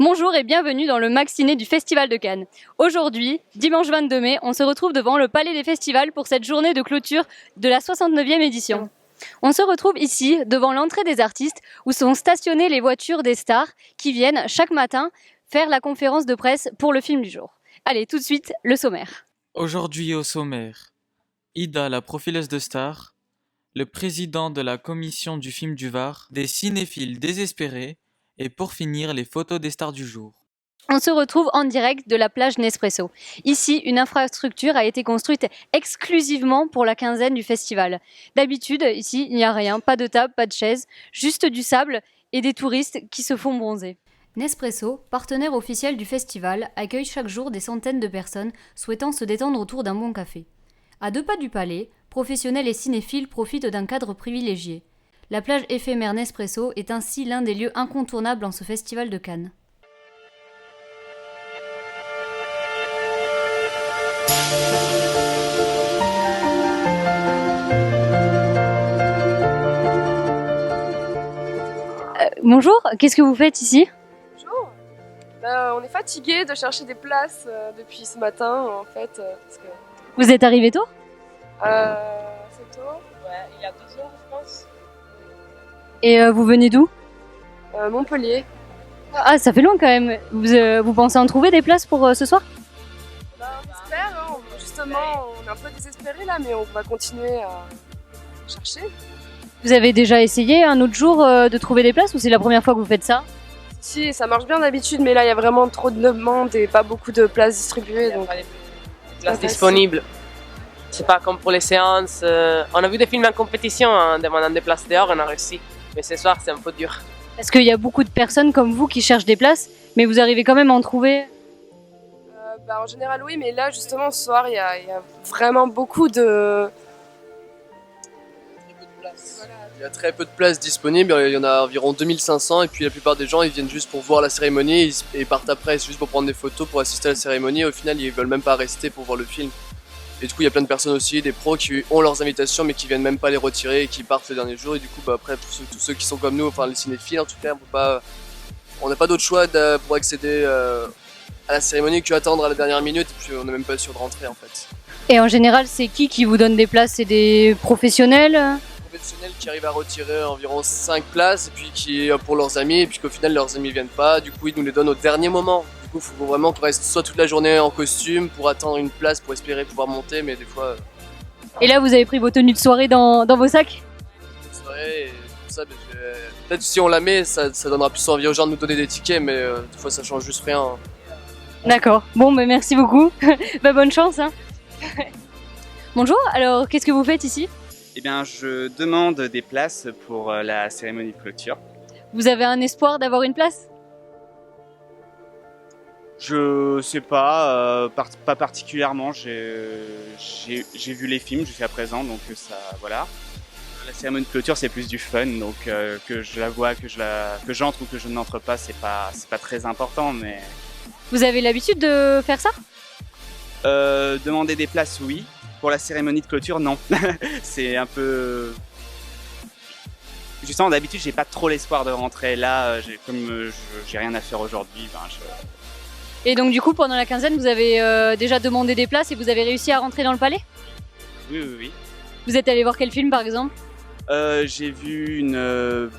Bonjour et bienvenue dans le Maxiné du Festival de Cannes. Aujourd'hui, dimanche 22 mai, on se retrouve devant le Palais des Festivals pour cette journée de clôture de la 69e édition. On se retrouve ici, devant l'entrée des artistes, où sont stationnées les voitures des stars qui viennent chaque matin faire la conférence de presse pour le film du jour. Allez, tout de suite, le sommaire. Aujourd'hui au sommaire, Ida, la profileuse de stars, le président de la commission du film du Var, des cinéphiles désespérés, et pour finir, les photos des stars du jour. On se retrouve en direct de la plage Nespresso. Ici, une infrastructure a été construite exclusivement pour la quinzaine du festival. D'habitude, ici, il n'y a rien, pas de table, pas de chaise, juste du sable et des touristes qui se font bronzer. Nespresso, partenaire officiel du festival, accueille chaque jour des centaines de personnes souhaitant se détendre autour d'un bon café. À 2 pas du palais, professionnels et cinéphiles profitent d'un cadre privilégié. La plage éphémère Nespresso est ainsi l'un des lieux incontournables en ce festival de Cannes. Bonjour, qu'est-ce que vous faites ici ? Bonjour. On est fatigué de chercher des places depuis ce matin en fait. Parce que... Vous êtes arrivé tôt ? C'est tôt. Ouais, il y a 2 heures je pense. Et vous venez d'où ? Montpellier. Ah, ça fait long quand même. Vous pensez en trouver des places pour ce soir ? On espère, hein. Justement on est un peu désespérés là, mais on va continuer à chercher. Vous avez déjà essayé un autre jour de trouver des places ou c'est la première fois que vous faites ça ? Si, ça marche bien d'habitude, mais là il y a vraiment trop de demandes et pas beaucoup de places distribuées. Donc... Places disponibles. C'est pas comme pour les séances. On a vu des films en compétition en demandant des places dehors, on a réussi. Mais ce soir, c'est un peu dur. Est-ce qu'il y a beaucoup de personnes comme vous qui cherchent des places, mais vous arrivez quand même à en trouver ? En général, oui, mais là, justement, ce soir, il y a vraiment beaucoup de... Il y a très peu de places disponibles, il y en a environ 2500 et puis la plupart des gens ils viennent juste pour voir la cérémonie et partent après juste pour prendre des photos pour assister à la cérémonie et au final ils veulent même pas rester pour voir le film. Et du coup il y a plein de personnes aussi, des pros qui ont leurs invitations mais qui viennent même pas les retirer et qui partent le dernier jour et du coup après pour tous ceux qui sont comme nous, enfin les cinéphiles en tout cas, on n'a pas d'autre choix pour accéder à la cérémonie que attendre à la dernière minute et puis on n'est même pas sûr de rentrer en fait. Et en général c'est qui vous donne des places ? C'est des professionnels ? Professionnels qui arrivent à retirer environ 5 places et puis qui pour leurs amis et puis qu'au final leurs amis viennent pas, du coup ils nous les donnent au dernier moment. Du coup il faut vraiment qu'on reste soit toute la journée en costume pour attendre une place pour espérer pouvoir monter, mais des fois... Et là vous avez pris vos tenues de soirée dans vos sacs ? Soirée et tout ça, peut-être si on la met ça donnera plus envie aux gens de nous donner des tickets, mais des fois ça change juste rien. D'accord, bon merci beaucoup, bonne chance hein. Bonjour, alors qu'est-ce que vous faites ici ? Eh bien, je demande des places pour la cérémonie de clôture. Vous avez un espoir d'avoir une place ? Je sais pas, pas particulièrement. J'ai vu les films jusqu'à présent, donc ça, voilà. La cérémonie de clôture, c'est plus du fun, donc que je la vois, que j'entre ou que je n'entre pas, c'est pas très important, mais. Vous avez l'habitude de faire ça ? Demander des places, oui. Pour la cérémonie de clôture, non. C'est un peu... Justement, d'habitude, j'ai pas trop l'espoir de rentrer. Là, comme j'ai rien à faire aujourd'hui, Et donc du coup, pendant la quinzaine, vous avez déjà demandé des places et vous avez réussi à rentrer dans le palais ? Oui. Vous êtes allé voir quel film, par exemple ? J'ai vu une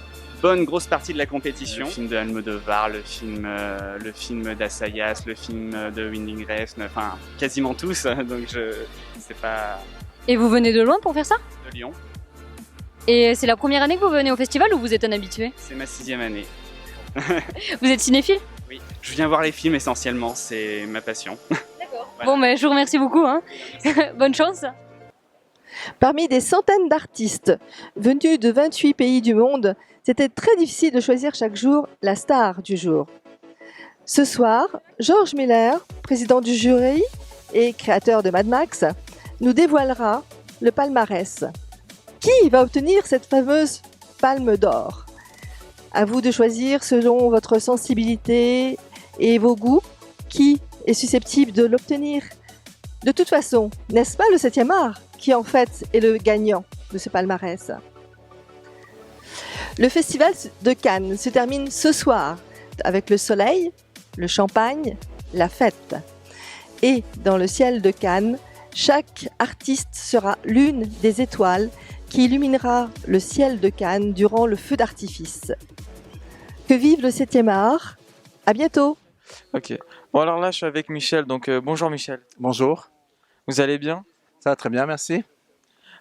bonne grosse partie de la compétition. Le film de Almodovar, le film d'Assayas, le film de Winding Refn, enfin quasiment tous, donc je sais pas... Et vous venez de loin pour faire ça ? De Lyon. Et c'est la première année que vous venez au festival ou vous êtes un habitué ? C'est ma 6e année. Vous êtes cinéphile ? Oui, je viens voir les films essentiellement, c'est ma passion. D'accord. Voilà. Bon, je vous remercie beaucoup, hein. Bonne chance. Parmi des centaines d'artistes venus de 28 pays du monde, c'était très difficile de choisir chaque jour la star du jour. Ce soir, George Miller, président du jury et créateur de Mad Max, nous dévoilera le palmarès. Qui va obtenir cette fameuse palme d'or ? À vous de choisir selon votre sensibilité et vos goûts qui est susceptible de l'obtenir. De toute façon, n'est-ce pas le 7e art qui en fait est le gagnant de ce palmarès ? Le festival de Cannes se termine ce soir avec le soleil, le champagne, la fête. Et dans le ciel de Cannes, chaque artiste sera l'une des étoiles qui illuminera le ciel de Cannes durant le feu d'artifice. Que vive le 7e art! À bientôt! Ok. Bon, alors là, je suis avec Michel. Donc, bonjour Michel. Bonjour, Vous allez bien? ça va très bien, merci.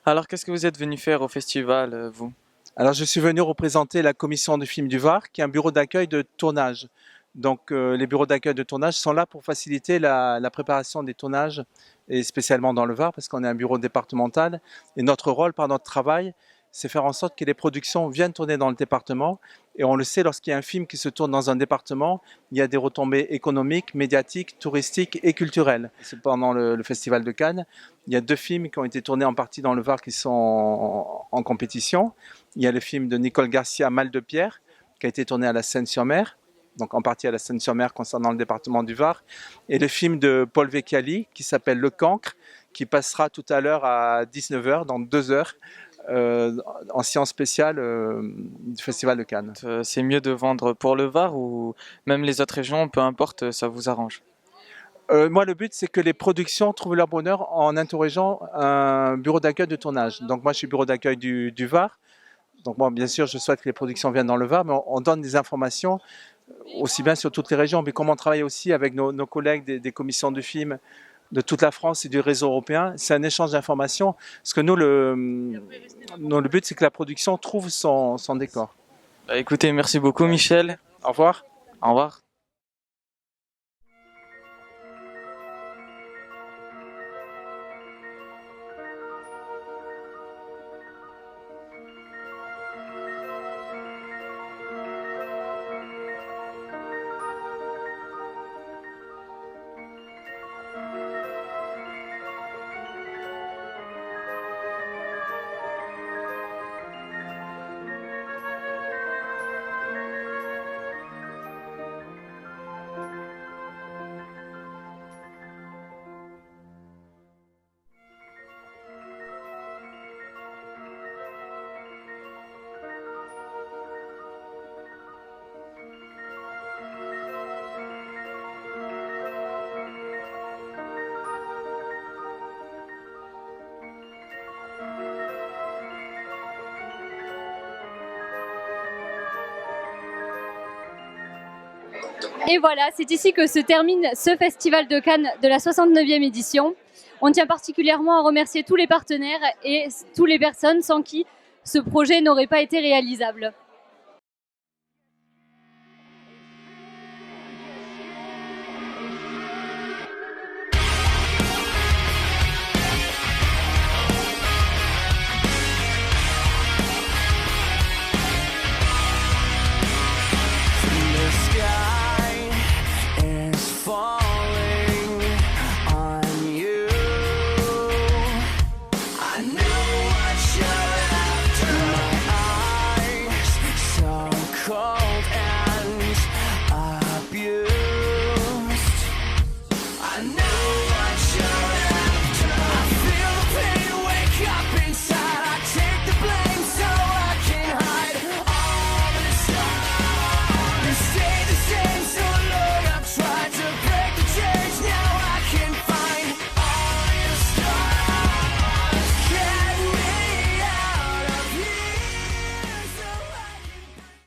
Alors, qu'est-ce que vous êtes venu faire au festival, vous? Alors, je suis venu représenter la commission du film du Var, qui est un bureau d'accueil de tournage. Donc, les bureaux d'accueil de tournage sont là pour faciliter la préparation des tournages, et spécialement dans le Var, parce qu'on est un bureau départemental. Et notre rôle, par notre travail, c'est faire en sorte que les productions viennent tourner dans le département. Et on le sait, lorsqu'il y a un film qui se tourne dans un département, il y a des retombées économiques, médiatiques, touristiques et culturelles. C'est pendant le Festival de Cannes, il y a 2 films qui ont été tournés en partie dans le Var qui sont en compétition. Il y a le film de Nicole Garcia, Mal de Pierre, qui a été tourné à la Seine-sur-Mer, donc en partie à la Seine-sur-Mer concernant le département du Var. Et le film de Paul Vecchiali, qui s'appelle Le Cancre, qui passera tout à l'heure à 19h, dans 2 heures, en séance spéciale du Festival de Cannes. C'est mieux de vendre pour le Var ou même les autres régions, peu importe, ça vous arrange? Moi, le but, c'est que les productions trouvent leur bonheur en interrogeant un bureau d'accueil de tournage. Donc moi, je suis bureau d'accueil du Var. Donc moi, bien sûr, je souhaite que les productions viennent dans le Var, mais on donne des informations aussi bien sur toutes les régions. Mais comme on travaille aussi avec nos collègues des commissions de films de toute la France et du réseau européen, c'est un échange d'informations. Parce que nous, le but, c'est que la production trouve son décor. Bah, écoutez, merci beaucoup Michel. Au revoir. Au revoir. Et voilà, c'est ici que se termine ce Festival de Cannes de la 69e édition. On tient particulièrement à remercier tous les partenaires et toutes les personnes sans qui ce projet n'aurait pas été réalisable.